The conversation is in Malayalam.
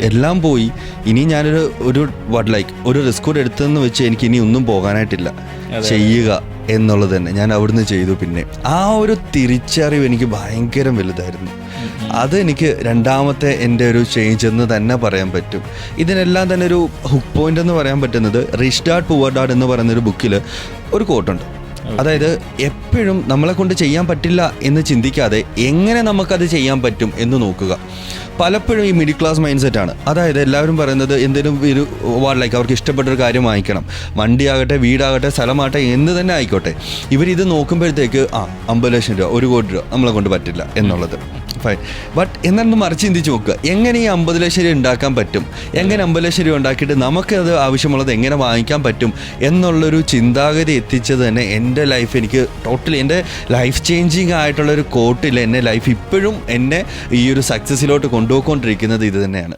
എല്ലാം പോയി. ഇനി ഞാനൊരു ഒരു റിസ്ക് കൂടെ എടുത്തതെന്ന് വെച്ച് എനിക്ക് ഇനി ഒന്നും പോകാനായിട്ടില്ല. ചെയ്യുക എന്നുള്ളത് തന്നെ ഞാൻ അവിടുന്ന് ചെയ്തു. പിന്നെ ആ ഒരു തിരിച്ചറിവ് എനിക്ക് ഭയങ്കര വലുതായിരുന്നു. അതെനിക്ക് രണ്ടാമത്തെ എൻ്റെ ഒരു ചേഞ്ച് എന്ന് തന്നെ പറയാൻ പറ്റും. ഇതിനെല്ലാം തന്നെ ഒരു ഹുക്ക് പോയിന്റ് എന്ന് പറയാൻ പറ്റുന്നത് റിച്ച് ഡാഡ് പുവർ ഡാഡ് എന്ന് പറയുന്നൊരു ബുക്കിൽ ഒരു കോട്ടുണ്ട്. അതായത് എപ്പോഴും നമ്മളെ കൊണ്ട് ചെയ്യാൻ പറ്റില്ല എന്ന് ചിന്തിക്കാതെ എങ്ങനെ നമുക്കത് ചെയ്യാൻ പറ്റും എന്ന് നോക്കുക. പലപ്പോഴും ഈ മിഡിൽ ക്ലാസ് മൈൻഡ് സെറ്റാണ്. അതായത് എല്ലാവരും പറയുന്നത് എന്തെങ്കിലും ഒരു അവർക്ക് ഇഷ്ടപ്പെട്ടൊരു കാര്യം വാങ്ങിക്കണം, വണ്ടിയാകട്ടെ, വീടാകട്ടെ, സ്ഥലമാകട്ടെ, എന്ത് തന്നെ ആയിക്കോട്ടെ. ഇവരിത് നോക്കുമ്പോഴത്തേക്ക് 50 ലക്ഷം രൂപ, 1 കോടി രൂപ നമ്മളെ കൊണ്ട് പറ്റില്ല എന്നുള്ളത്. ഫൈൻ. ബട്ട് എന്നൊന്ന് മറിച്ച് ചിന്തിച്ച് നോക്കുക, എങ്ങനെ ഈ 50 ലക്ഷം രൂപ ഉണ്ടാക്കാൻ പറ്റും, എങ്ങനെ 50 ലക്ഷം രൂപ ഉണ്ടാക്കിയിട്ട് നമുക്കത് ആവശ്യമുള്ളത് എങ്ങനെ വാങ്ങിക്കാൻ പറ്റും എന്നുള്ളൊരു ചിന്താഗതി എത്തിച്ചത് തന്നെ എൻ്റെ ലൈഫ്, എനിക്ക് ടോട്ടലി എൻ്റെ ലൈഫ് ചേഞ്ചിങ് ആയിട്ടുള്ളൊരു കോട്ടിൽ എന്നെ ലൈഫ് ഇപ്പോഴും എന്നെ ഈ ഒരു സക്സസ്സിലോട്ട് കൊണ്ടുപോയിക്കൊണ്ടിരിക്കുന്നത് ഇത് തന്നെയാണ്.